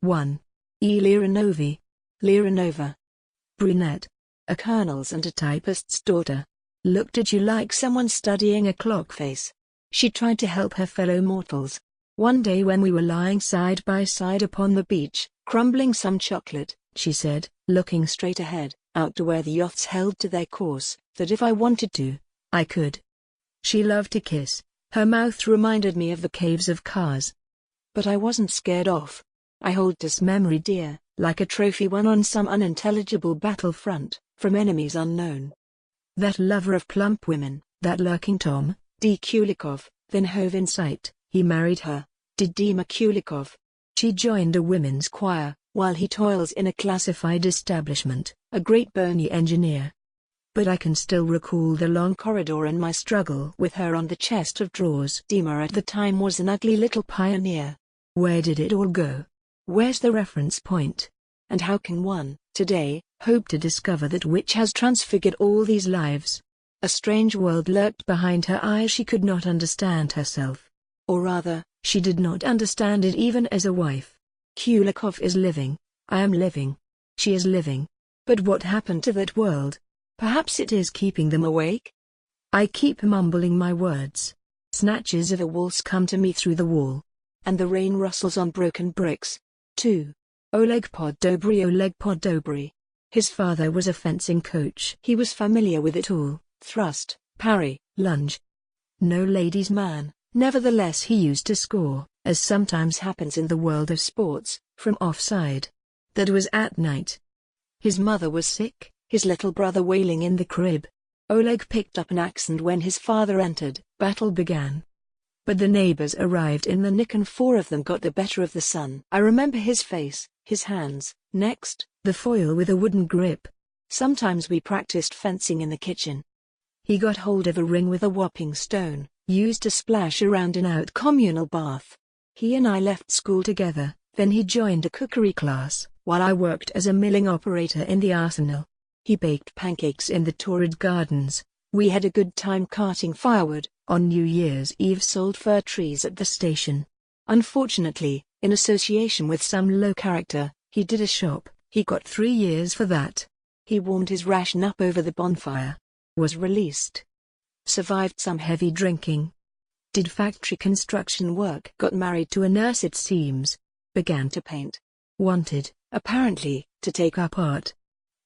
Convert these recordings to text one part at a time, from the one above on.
1. E. Leonova. Leonova. Brunette. A colonel's and a typist's daughter. Looked at you like someone studying a clock face. She tried to help her fellow mortals. One day when we were lying side by side upon the beach, crumbling some chocolate, she said, looking straight ahead, out to where the yachts held to their course, that if I wanted to, I could. She loved to kiss. Her mouth reminded me of the caves of Kars. But I wasn't scared off. I hold this memory dear, like a trophy won on some unintelligible battlefront, from enemies unknown. That lover of plump women, that lurking Tom, D. Kulikov, then hove in sight. He married her, did Dima Kulikov. She joined a women's choir, while he toils in a classified establishment, a great bony engineer. But I can still recall the long corridor and my struggle with her on the chest of drawers. Dima at the time was an ugly little pioneer. Where did it all go? Where's the reference point? And how can one, today, hope to discover that which has transfigured all these lives? A strange world lurked behind her eyes. She could not understand herself. Or rather, she did not understand it even as a wife. Kulikov is living, I am living. She is living. But what happened to that world? Perhaps it is keeping them awake? I keep mumbling my words. Snatches of a waltz come to me through the wall. And the rain rustles on broken bricks. 2. Oleg Podobry. His father was a fencing coach. He was familiar with it all, thrust, parry, lunge. No ladies' man, nevertheless he used to score, as sometimes happens in the world of sports, from offside. That was at night. His mother was sick, his little brother wailing in the crib. Oleg picked up an axe and when his father entered, battle began. But the neighbors arrived in the nick and 4 of them got the better of the son. I remember his face, his hands, next, the foil with a wooden grip. Sometimes we practiced fencing in the kitchen. He got hold of a ring with a whopping stone, used to splash around in out communal bath. He and I left school together, then he joined a cookery class, while I worked as a milling operator in the arsenal. He baked pancakes in the torrid gardens. We had a good time carting firewood. On New Year's Eve sold fir trees at the station. Unfortunately, in association with some low character, he did a shop. He got 3 years for that. He warmed his ration up over the bonfire. Was released. Survived some heavy drinking. Did factory construction work. Got married to a nurse it seems. Began to paint. Wanted, apparently, to take up art.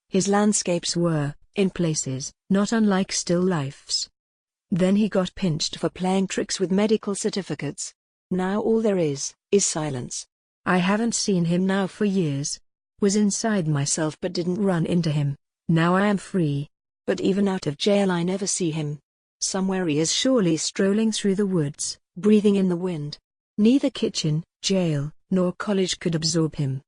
His landscapes were, in places, not unlike still lifes. Then he got pinched for playing tricks with medical certificates. Now all there is silence. I haven't seen him now for years. Was inside myself but didn't run into him. Now I am free. But even out of jail I never see him. Somewhere he is surely strolling through the woods, breathing in the wind. Neither kitchen, jail, nor college could absorb him.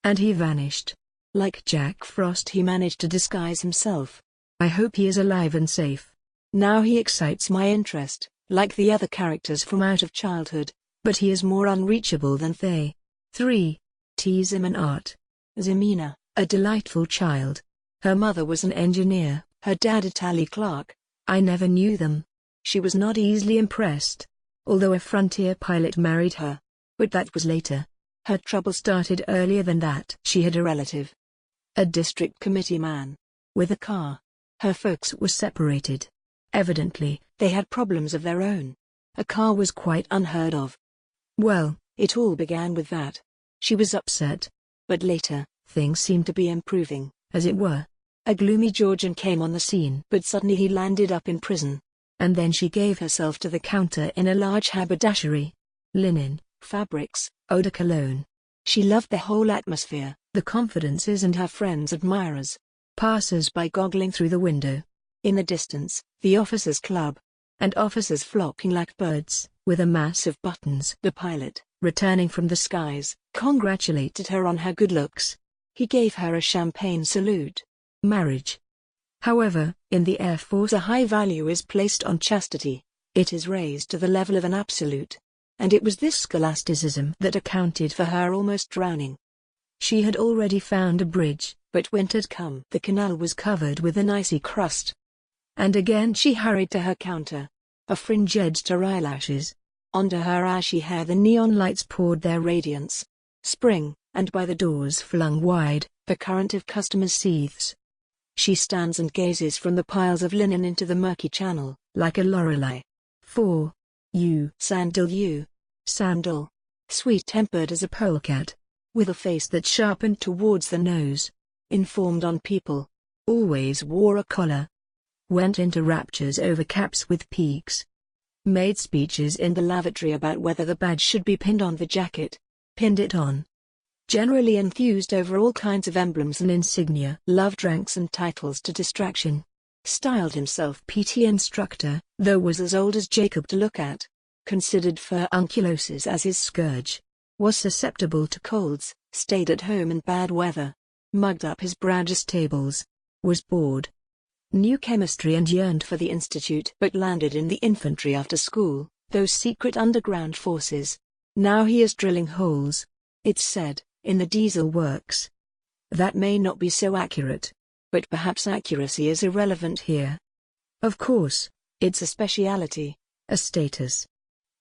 And he vanished. Like Jack Frost he managed to disguise himself. I hope he is alive and safe. Now he excites my interest, like the other characters from out of childhood, but he is more unreachable than they. 3. T. Zimin Art. Zimina, a delightful child. Her mother was an engineer, her dad a tally clerk. I never knew them. She was not easily impressed, although a frontier pilot married her. But that was later. Her trouble started earlier than that. She had a relative, a district committee man, with a car. Her folks were separated. Evidently, they had problems of their own. A car was quite unheard of. Well, it all began with that. She was upset. But later, things seemed to be improving, as it were. A gloomy Georgian came on the scene. But suddenly he landed up in prison. And then she gave herself to the counter in a large haberdashery. Linen, fabrics, eau de cologne. She loved the whole atmosphere, the confidences and her friends' admirers. Passers-by goggling through the window. In the distance, the officers' club. And officers flocking like birds, with a mass of buttons. The pilot, returning from the skies, congratulated her on her good looks. He gave her a champagne salute. Marriage. However, in the Air Force a high value is placed on chastity. It is raised to the level of an absolute. And it was this scholasticism that accounted for her almost drowning. She had already found a bridge, but winter had come. The canal was covered with an icy crust. And again she hurried to her counter. A fringe edged her eyelashes. Onto her ashy hair the neon lights poured their radiance. Spring, and by the doors flung wide, the current of customers seethes. She stands and gazes from the piles of linen into the murky channel, like a Lorelei. For you, Sandal, sweet-tempered as a polecat, with a face that sharpened towards the nose, informed on people, always wore a collar, went into raptures over caps with peaks, made speeches in the lavatory about whether the badge should be pinned on the jacket, pinned it on. Generally enthused over all kinds of emblems and insignia, loved ranks and titles to distraction. Styled himself PT instructor, though was as old as Jacob to look at. Considered furunculosis as his scourge. Was susceptible to colds, stayed at home in bad weather. Mugged up his Bradges tables. Was bored. Knew chemistry and yearned for the institute but landed in the infantry after school, those secret underground forces. Now he is drilling holes. It's said, in the diesel works. That may not be so accurate. But perhaps accuracy is irrelevant here. Of course, it's a speciality, a status.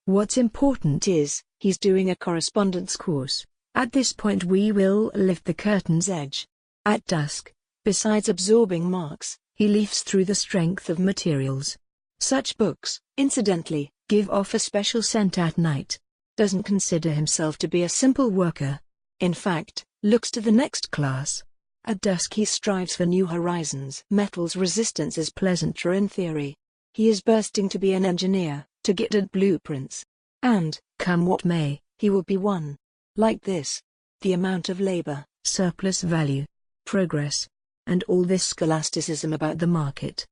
What's important is, he's doing a correspondence course. At this point we will lift the curtain's edge. At dusk, besides absorbing marks, he leafs through the strength of materials. Such books, incidentally, give off a special scent at night. Doesn't consider himself to be a simple worker. In fact, looks to the next class. At dusk he strives for new horizons. Metal's resistance is pleasanter in theory. He is bursting to be an engineer, to get at blueprints. And, come what may, he will be one. Like this. The amount of labor, surplus value, progress, and all this scholasticism about the market.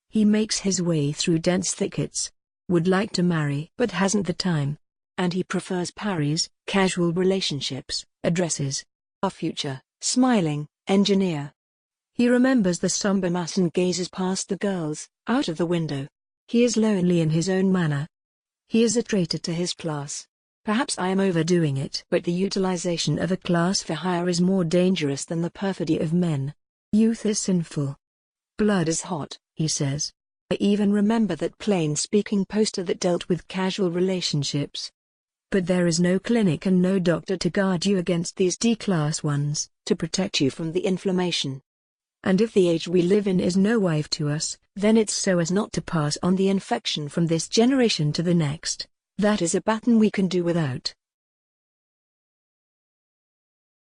He makes his way through dense thickets. Would like to marry but hasn't the time. And he prefers parries, casual relationships, addresses. Our future, smiling, engineer. He remembers the somber mass and gazes past the girls, out of the window. He is lonely in his own manner. He is a traitor to his class. Perhaps I am overdoing it, but the utilization of a class for hire is more dangerous than the perfidy of men. Youth is sinful. Blood is hot, he says. I even remember that plain-speaking poster that dealt with casual relationships. But there is no clinic and no doctor to guard you against these D-class ones, to protect you from the inflammation. And if the age we live in is no wife to us, then it's so as not to pass on the infection from this generation to the next. That is a baton we can do without.